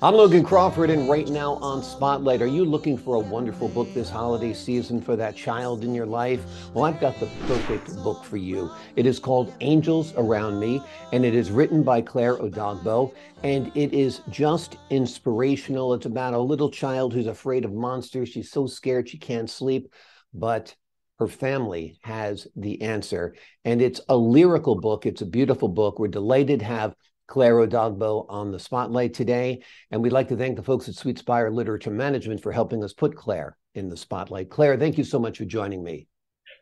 I'm Logan Crawford, and right now on Spotlight, are you looking for a wonderful book this holiday season for that child in your life? Well, I've got the perfect book for you. It is called Angels Around Me, and it is written by Claire Odogbo, and it is just inspirational. It's about a little child who's afraid of monsters. She's so scared she can't sleep, but her family has the answer. And it's a lyrical book. It's a beautiful book. We're delighted to have Claire Odogbo on the spotlight today. And we'd like to thank the folks at Sweet Spire Literature Management for helping us put Claire in the spotlight. Claire, thank you so much for joining me.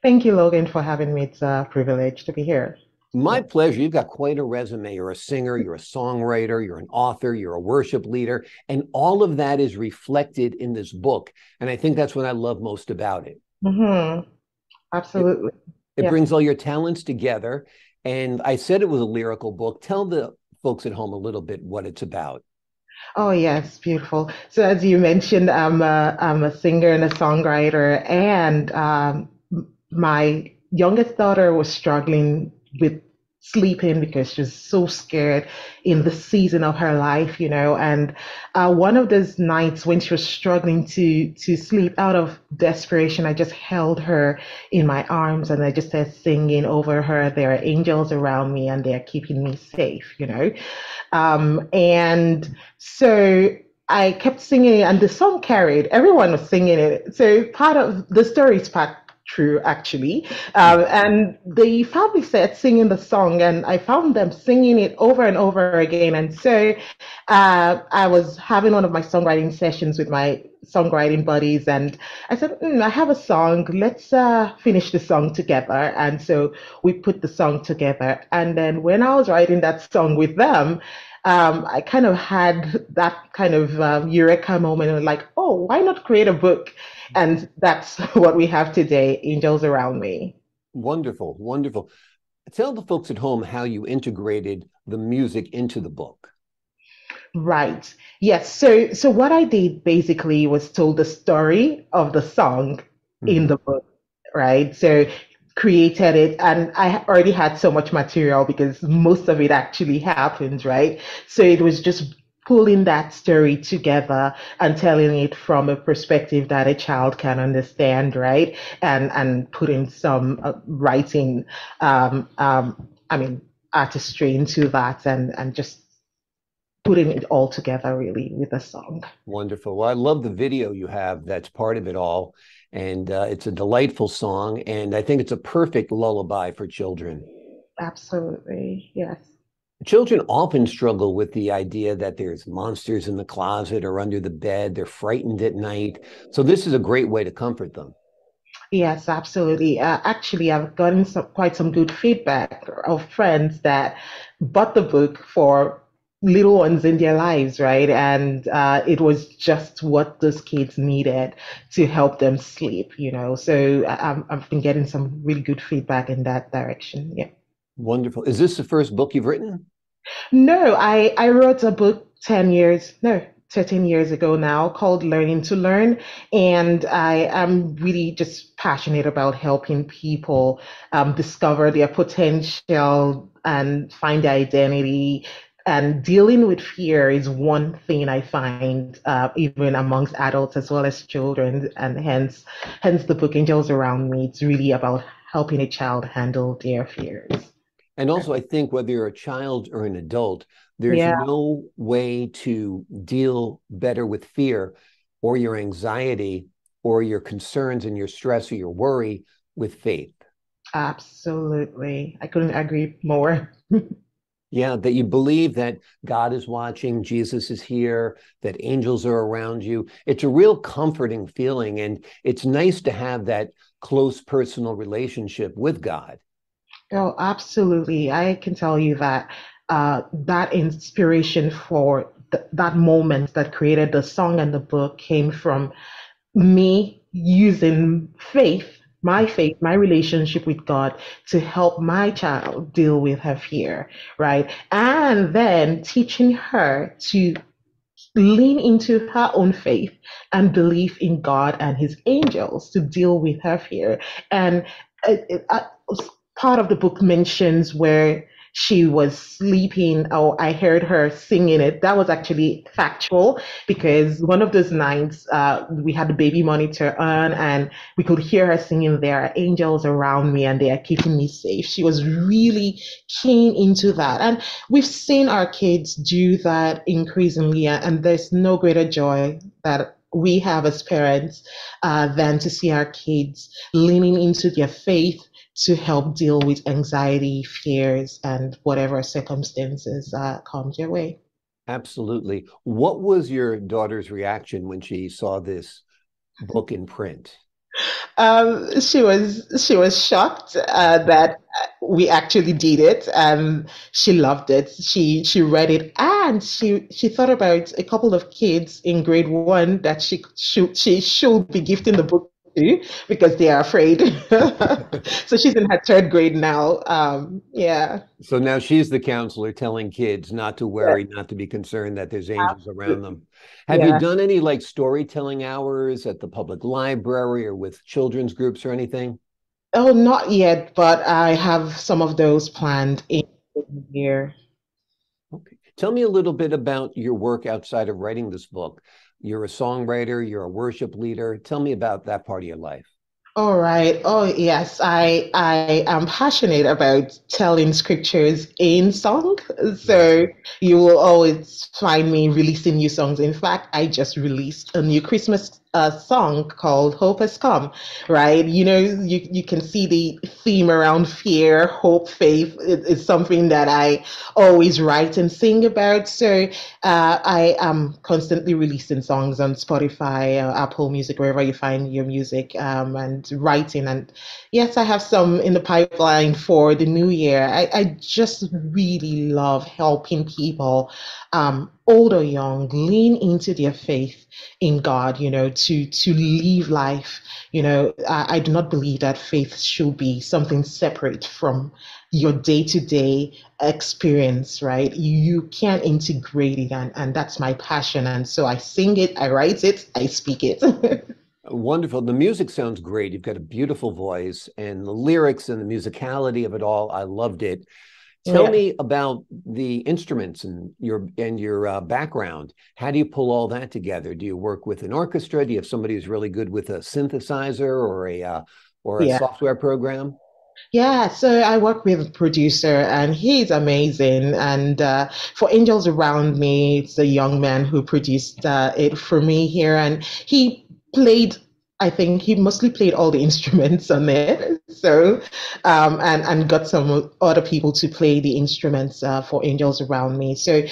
Thank you, Logan, for having me. It's a privilege to be here. My pleasure. You've got quite a resume. You're a singer, you're a songwriter, you're an author, you're a worship leader, and all of that is reflected in this book. And I think that's what I love most about it. hmm It, Absolutely. it Yes. brings all your talents together. And I said it was a lyrical book. Tell the folks at home a little bit what it's about. Oh, yes, beautiful. So, as you mentioned, I'm a singer and a songwriter, and my youngest daughter was struggling with sleeping because she's so scared in the season of her life, and one of those nights when she was struggling to sleep, out of desperation, I just held her in my arms and I just started singing over her, "There are angels around me and they're keeping me safe." And so I kept singing it, and the song carried. Everyone was singing it. So part of the story is part true, actually. And the family said singing the song, and I found them singing it over and over again. And so I was having one of my songwriting sessions with my songwriting buddies, and I said, I have a song. Let's finish the song together. And so we put the song together. And then when I was writing that song with them, I kind of had that kind of eureka moment of like, oh, why not create a book? And that's what we have today, Angels Around Me. Wonderful, wonderful. Tell the folks at home how you integrated the music into the book. Right. Yes. So what I did basically was told the story of the song in Mhm. the book, right? So created it, and I already had so much material because most of it actually happened, right? So it was just pulling that story together and telling it from a perspective that a child can understand, right? And putting some writing, I mean, artistry into that, and just putting it all together really with a song. Wonderful. Well, I love the video you have that's part of it all. And it's a delightful song. And I think it's a perfect lullaby for children. Absolutely. Yes. Children often struggle with the idea that there's monsters in the closet or under the bed. They're frightened at night. So this is a great way to comfort them. Yes, absolutely. Actually, I've gotten quite some good feedback of friends that bought the book for little ones in their lives, right? And it was just what those kids needed to help them sleep. So I've been getting some really good feedback in that direction. Yeah. Wonderful. Is this the first book you've written? No, I wrote a book 10 years, no, 13 years ago now called Learning to Learn. And I am really just passionate about helping people discover their potential and find their identity. And dealing with fear is one thing I find even amongst adults as well as children, and hence the book Angels Around Me. It's really about helping a child handle their fears. And also, I think whether you're a child or an adult, there's Yeah, no way to deal better with fear or your anxiety or your concerns and your stress or your worry with faith. absolutely. I couldn't agree more. Yeah, that you believe that God is watching, Jesus is here, that angels are around you. It's a real comforting feeling. And it's nice to have that close personal relationship with God. Oh, absolutely. I can tell you that that inspiration for that moment that created the song and the book came from me using faith, my relationship with God to help my child deal with her fear, right? And then teaching her to lean into her own faith and belief in God and his angels to deal with her fear. And it, part of the book mentions where she was sleeping. Oh, I heard her singing it. That was actually factual because one of those nights we had the baby monitor on and we could hear her singing, "There are angels around me and they are keeping me safe." She was really keen into that. And we've seen our kids do that increasingly, and there's no greater joy that we have as parents than to see our kids leaning into their faith to help deal with anxiety, fears, and whatever circumstances come your way. Absolutely. What was your daughter's reaction when she saw this book in print? She was shocked that we actually did it, and she loved it. She read it, and she thought about a couple of kids in grade one that she should be gifting the book to because they are afraid. So she's in her third grade now. Yeah. So now she's the counselor telling kids not to Yeah, worry, not to be concerned that there's angels around absolutely. them. Have you Yeah. done any like storytelling hours at the public library or with children's groups or anything? Oh, not yet, but I have some of those planned in the year. Okay. Tell me a little bit about your work outside of writing this book. You're a songwriter, you're a worship leader. Tell me about that part of your life. All right. Oh, yes. I am passionate about telling scriptures in song. So Awesome. you will always find me releasing new songs. In fact, I just released a new Christmas song called "Hope Has Come." Right? You can see the theme around fear, hope, faith. It's something that I always write and sing about. So I am constantly releasing songs on Spotify, Apple Music, wherever you find your music, and writing. And yes, I have some in the pipeline for the new year. I just really love helping people, old or young, lean into their faith in God, to live life. I do not believe that faith should be something separate from your day-to-day experience, right? You can integrate it, and that's my passion. And so I sing it, I write it, I speak it. Wonderful. The music sounds great. You've got a beautiful voice and the lyrics and the musicality of it all. I loved it. Tell Yeah. me about the instruments and your background. How do you pull all that together? Do you work with an orchestra? Do you have somebody who's really good with a synthesizer or a Yeah. software program? Yeah, so I work with a producer and he's amazing. And for Angels Around Me, it's a young man who produced it for me here. And he played, I think he mostly played all the instruments on it. So, and got some other people to play the instruments for Angels Around Me. So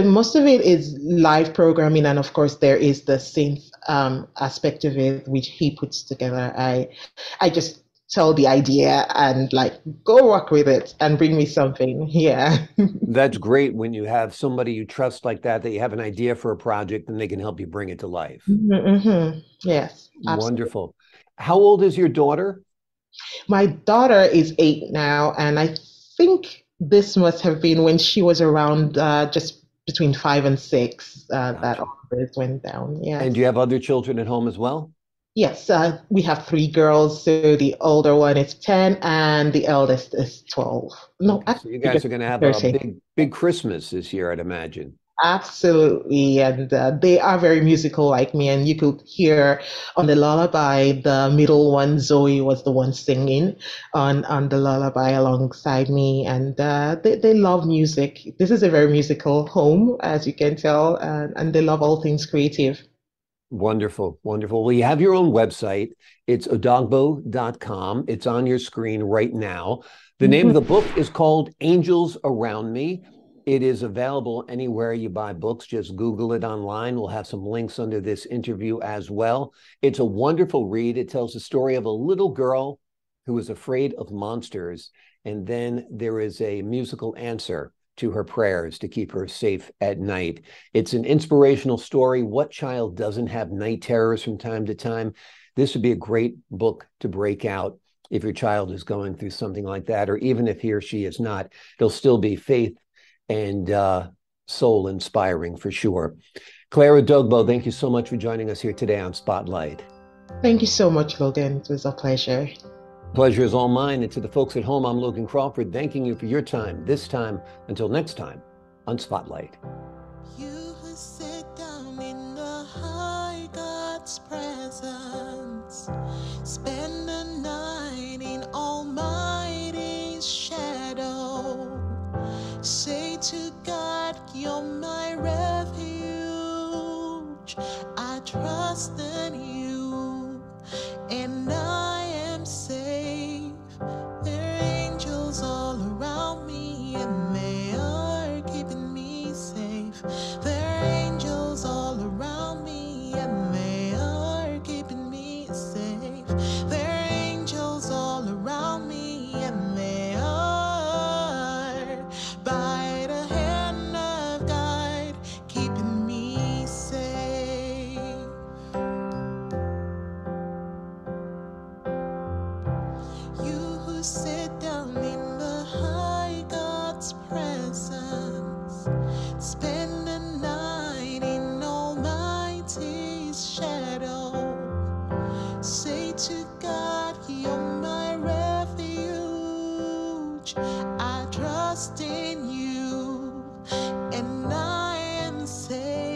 most of it is live programming. And of course, there is the synth aspect of it, which he puts together. I just tell the idea and like go work with it and bring me something. Yeah. That's great when you have somebody you trust like that, that you have an idea for a project and they can help you bring it to life. Mm-hmm. Yes, absolutely. Wonderful. How old is your daughter? My daughter is 8 now, and I think this must have been when she was around just between 5 and 6 that Gotcha. all of this went down. And do Yes. you have other children at home as well? Yes, we have 3 girls. So the older one is 10 and the eldest is 12. No, Okay, so you actually guys just are going to have a 13. big Christmas this year, I'd imagine. Absolutely. And they are very musical like me. And you could hear on the lullaby, the middle one, Zoe, was the one singing on the lullaby alongside me. And they love music. This is a very musical home, as you can tell, and they love all things creative. Wonderful, wonderful. Well, you have your own website. It's odogbo.com. It's on your screen right now. The name of the Mhm. book is called Angels Around Me. It is available anywhere you buy books. Just Google it online. We'll have some links under this interview as well. It's a wonderful read. It tells the story of a little girl who is afraid of monsters. And then there is a musical answer to her prayers to keep her safe at night. It's an inspirational story. What child doesn't have night terrors from time to time? This would be a great book to break out if your child is going through something like that, or even if he or she is not. It'll still be faith and soul inspiring for sure. Claire Odogbo, thank you so much for joining us here today on Spotlight. Thank you so much, Logan. It was a pleasure. Pleasure is all mine. And to the folks at home, I'm Logan Crawford, thanking you for your time this time. Until next time on Spotlight. You who sit down in the high God's presence, spend the night in Almighty's shadow. Say to God, you're my refuge. I trust in you, and I am safe. There are angels all around me, and they are keeping me safe. There are angels all around me, and they are keeping me safe. There are angels all around me, and they are by the hand of God keeping me safe. You who sit down in the high God's presence, spend the night in Almighty's shadow. Say to God, you're my refuge. I trust in you, and I am safe.